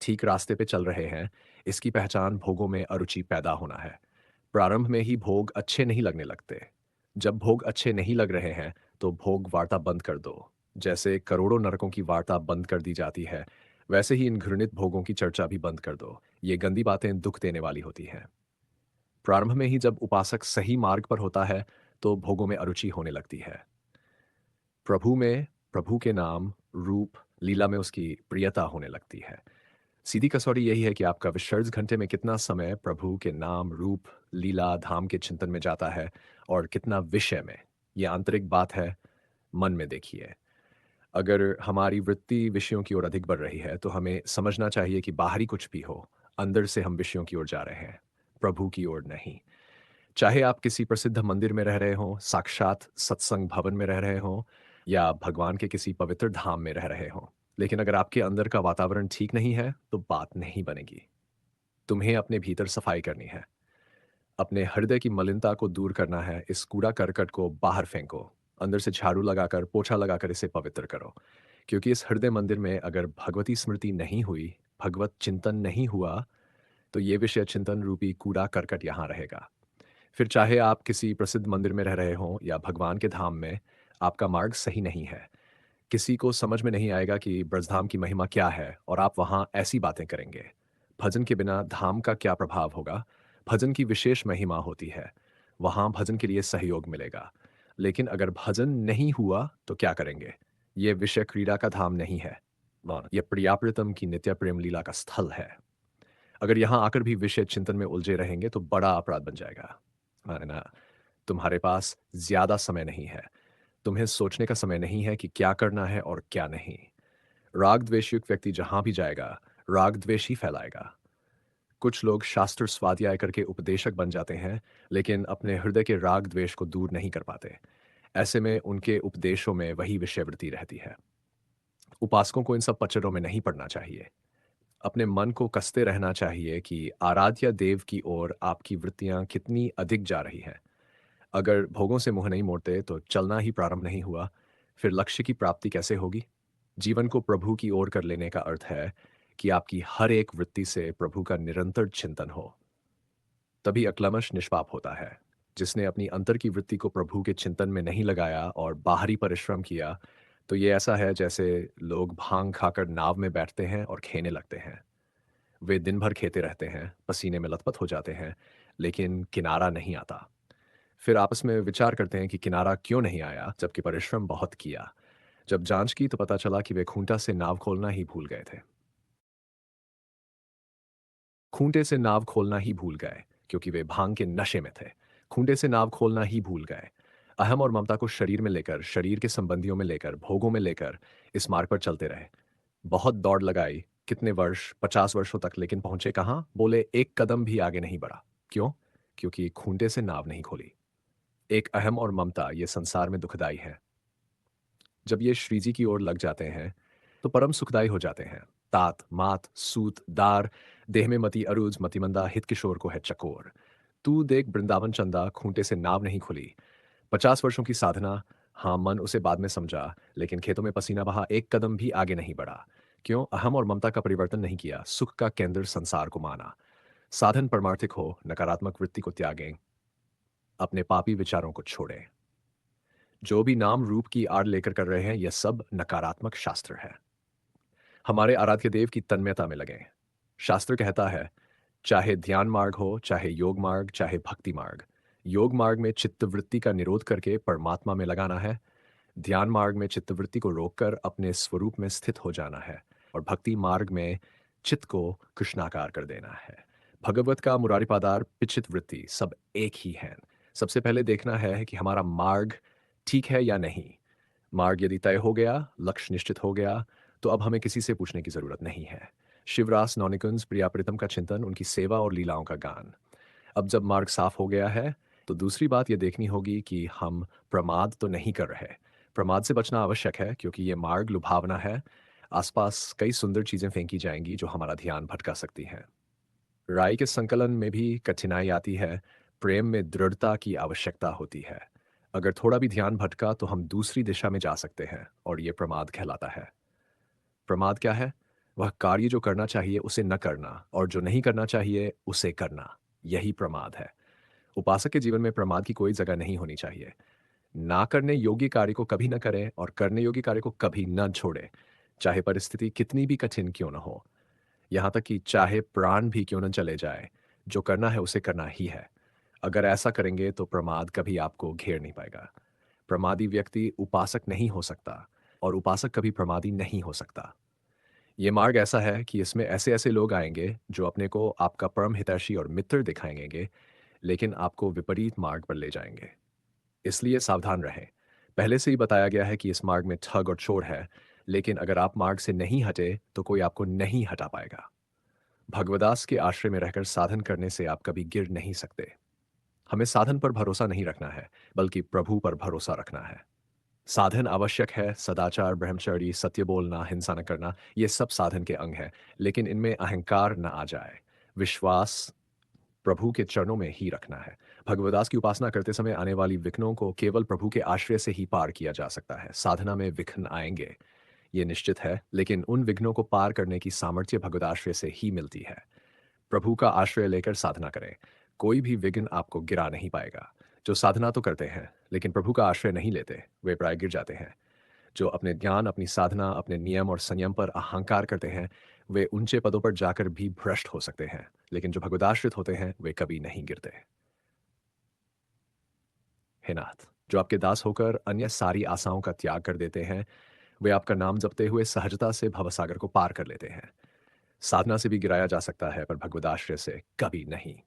ठीक रास्ते पे चल रहे हैं, इसकी पहचान भोगों में अरुचि पैदा होना है। प्रारंभ में ही भोग अच्छे नहीं लगने लगते। जब भोग अच्छे नहीं लग रहे हैं, तो भोग वार्ता बंद कर दो। जैसे करोड़ों नरकों की वार्ता बंद कर दी जाती है, वैसे ही इन घृणित भोगों की चर्चा भी बंद कर दो। ये गंदी बातें दुख देने वाली होती हैं। प्रारंभ में ही जब उपासक सही मार्ग पर होता है, तो भोगों में अरुचि होने लगती है। प्रभु में प्रभु के नाम, रूप, लीला में उसकी प्रियता होने लगती है। सीधी कसौटी यही है कि आपका विसर्ज घंटे में कितना समय प्रभु के नाम, रूप, लीला, धाम के चिंतन में जाता है और कितना विषय में। ये आंतरिक बात है, मन में देखिए। अगर हमारी वृत्ति विषयों की ओर अधिक बढ़ रही है, तो हमें समझना चाहिए कि बाहरी कुछ भी हो, अंदर से हम विषयों की ओर जा रहे हैं, प्रभु की ओर नहीं। चाहे आप किसी प्रसिद्ध मंदिर में रह रहे हों, साक्षात सत्संग भवन में रह रहे हों, या भगवान के किसी पवित्र धाम में रह रहे हों, लेकिन अगर आपके अंदर का वातावरण ठीक नहीं है, तो बात नहीं बनेगी। तुम्हें अपने भीतर सफाई करनी है। अपने हृदय की मलिनता को दूर करना है। इस कूड़ा करकट को बाहर फेंको। अंदर से झाड़ू लगाकर, पोछा लगाकर इसे पवित्र करो। क्योंकि इस हृदय मंदिर में अगर भगवती स्मृति नहीं हुई, भगवत चिंतन नहीं हुआ, तो ये विषय चिंतन रूपी कूड़ा करकट यहाँ रहेगा। फिर चाहे आप किसी प्रसिद्ध मंदिर में रह रहे हों या भगवान के धाम में, आपका मार्ग सही नहीं है। किसी को समझ में नहीं आएगा कि ब्रजधाम की महिमा क्या है और आप वहाँ ऐसी बातें करेंगे। भजन के बिना धाम का क्या प्रभाव होगा? भजन की विशेष महिमा होती है। वहाँ भजन के लिए सहयोग मिलेगा। लेकिन अगर भजन नहीं हुआ तो क्या करेंगे? ये विषय क्रीड़ा का धाम नहीं है। ये प्रियाप्रितम की नित्य प्रेम लीला का स्थल है। अगर यहाँ आकर भी विषय चिंतन में उलझे रहेंगे तो बड़ा अपराध बन जाएगा, है ना? तुम्हारे पास ज्यादा समय नहीं है। तुम्हें सोचने का समय नहीं है कि क्या करना है और क्या नहीं। राग द्वेषयुक्त व्यक्ति जहां भी जाएगा, राग द्वेष ही फैलाएगा। कुछ लोग शास्त्र स्वाध्याय करके उपदेशक बन जाते हैं, लेकिन अपने हृदय के राग द्वेष को दूर नहीं कर पाते। ऐसे में उनके उपदेशों में वही विषयवृत्ति रहती है। उपासकों को इन सब पचड़ों में नहीं पड़ना चाहिए। अपने मन को कसते रहना चाहिए कि आराध्य देव की ओर आपकी वृत्तियां कितनी अधिक जा रही हैं। अगर भोगों से मुंह नहीं मोड़ते तो चलना ही प्रारंभ नहीं हुआ, फिर लक्ष्य की प्राप्ति कैसे होगी? जीवन को प्रभु की ओर कर लेने का अर्थ है कि आपकी हर एक वृत्ति से प्रभु का निरंतर चिंतन हो। तभी अक्लमश निष्पाप होता है। जिसने अपनी अंतर की वृत्ति को प्रभु के चिंतन में नहीं लगाया और बाहरी परिश्रम किया, तो ये ऐसा है जैसे लोग भांग खाकर नाव में बैठते हैं और खेने लगते हैं। वे दिन भर खेते रहते हैं, पसीने में लथपथ हो जाते हैं, लेकिन किनारा नहीं आता। फिर आपस में विचार करते हैं कि किनारा क्यों नहीं आया, जबकि परिश्रम बहुत किया। जब जांच की तो पता चला कि वे खूंटा से नाव खोलना ही भूल गए थे। खूंटे से नाव खोलना ही भूल गए, क्योंकि वे भांग के नशे में थे। खूंटे से नाव खोलना ही भूल गए। अहम और ममता को शरीर में लेकर, शरीर के संबंधियों में लेकर, भोगों में लेकर इस मार्ग पर चलते रहे। बहुत दौड़ लगाई, कितने वर्ष, 50 वर्षों तक, लेकिन पहुंचे कहाँ? बोले एक कदम भी आगे नहीं बढ़ा। क्यों? क्योंकि खूंटे से नाव नहीं खोली। एक अहम और ममता ये संसार में दुखदाई है। जब ये श्री जी की ओर लग जाते हैं, तो परम सुखदाई हो जाते हैं। तात, मात, सूत, दार, देह में मति अरुज, मतिमंदा, हित किशोर को है चकोर। तू देख वृंदावन चंदा, खूंटे से नाव नहीं खुली। 50 वर्षों की साधना, हाँ मन उसे बाद में समझा, लेकिन खेतों में पसीना बहा, एक कदम भी आगे नहीं बढ़ा। क्यों? अहम और ममता का परिवर्तन नहीं किया, सुख का केंद्र संसार को माना। साधन परमार्थिक हो, नकारात्मक वृत्ति को त्यागें, अपने पापी विचारों को छोड़ें। जो भी नाम रूप की आड़ लेकर कर रहे हैं, यह सब नकारात्मक शास्त्र है। हमारे आराध्य देव की तन्मयता में लगें। शास्त्र कहता है, चाहे ध्यान मार्ग हो, चाहे योग मार्ग, चाहे भक्ति मार्ग। योग मार्ग में चित्तवृत्ति का निरोध करके परमात्मा में लगाना है। ध्यान मार्ग में चित्तवृत्ति को रोककर अपने स्वरूप में स्थित हो जाना है। और भक्ति मार्ग में चित्त को कृष्णाकार कर देना है। भगवत का मुरारिपादार पिछित वृत्ति सब एक ही है। सबसे पहले देखना है कि हमारा मार्ग ठीक है या नहीं। मार्ग यदि तय हो गया, लक्ष्य निश्चित हो गया, तो अब हमें किसी से पूछने की जरूरत नहीं है। शिवरास नौनिकुंज, प्रिया प्रीतम का चिंतन, उनकी सेवा और लीलाओं का गान। अब जब मार्ग साफ हो गया है, तो दूसरी बात यह देखनी होगी कि हम प्रमाद तो नहीं कर रहे। प्रमाद से बचना आवश्यक है, क्योंकि ये मार्ग लुभावना है। आसपास कई सुंदर चीजें फेंकी जाएंगी जो हमारा ध्यान भटका सकती हैं। राय के संकलन में भी कठिनाई आती है। प्रेम में दृढ़ता की आवश्यकता होती है। अगर थोड़ा भी ध्यान भटका तो हम दूसरी दिशा में जा सकते हैं, और ये प्रमाद कहलाता है। प्रमाद क्या है? वह कार्य जो करना चाहिए उसे न करना और जो नहीं करना चाहिए उसे करना, यही प्रमाद है। उपासक के जीवन में प्रमाद की कोई जगह नहीं होनी चाहिए। ना करने योग्य कार्य को कभी न करें और करने योग्य कार्य को कभी न छोड़ें, चाहे परिस्थिति कितनी भी कठिन क्यों न हो। यहाँ तक कि चाहे प्राण भी क्यों न चले जाए, जो करना है उसे करना ही है। अगर ऐसा करेंगे तो प्रमाद कभी आपको घेर नहीं पाएगा। प्रमादी व्यक्ति उपासक नहीं हो सकता और उपासक कभी प्रमादी नहीं हो सकता। ये मार्ग ऐसा है कि इसमें ऐसे-ऐसे लोग आएँगे जो अपने को आपका परम हितैषी और मित्र दिखाएँगे, लेकिन आपको विपरीत मार्ग पर ले जाएँगे। इसलिए सावधान रहें। पहले से ही बताया गया है कि इस मार्ग में ठग और चोर है, लेकिन अगर आप मार्ग से नहीं हटे, तो कोई आपको नहीं हटा पाएगा। भगवदास के आश्रय में रहकर साधन करने से आप कभी गिर नहीं सकते। हमें साधन पर भरोसा नहीं रखना है, बल्कि प्रभु पर भरोसा रखना है। साधन आवश्यक है, सदाचार, ब्रह्मचर्य, सत्य बोलना, हिंसा न करना, ये सब साधन के अंग हैं, लेकिन इनमें अहंकार न आ जाए। विश्वास प्रभु के चरणों में ही रखना है। भगवदास की उपासना करते समय आने वाली विघ्नों को केवल प्रभु के आश्रय से ही पार किया जा सकता है। साधना में विघ्न आएँगे, ये निश्चित है, लेकिन उन विघ्नों को पार करने की सामर्थ्य भगवदाश्रय से ही मिलती है। प्रभु का आश्रय लेकर साधना करें। कोई भी विघ्न आपको गिरा नहीं पाएगा। जो साधना तो करते हैं, लेकिन प्रभु का आश्रय नहीं लेते, वे प्राय गिर जाते हैं। जो अपने ज्ञान, अपनी साधना, अपने नियम और संयम पर अहंकार करते हैं, वे ऊंचे पदों पर जाकर भी भ्रष्ट हो सकते हैं, लेकिन जो भगवदाश्रित होते हैं, वे कभी नहीं गिरते। हे नाथ, जो आपके दास होकर अन्य सारी आशाओं का त्याग कर देते हैं, वे आपका नाम जपते हुए सहजता से भवसागर को पार कर लेते हैं। साधना से भी गिराया जा सकता है, पर भगवदाश्रय से कभी नहीं।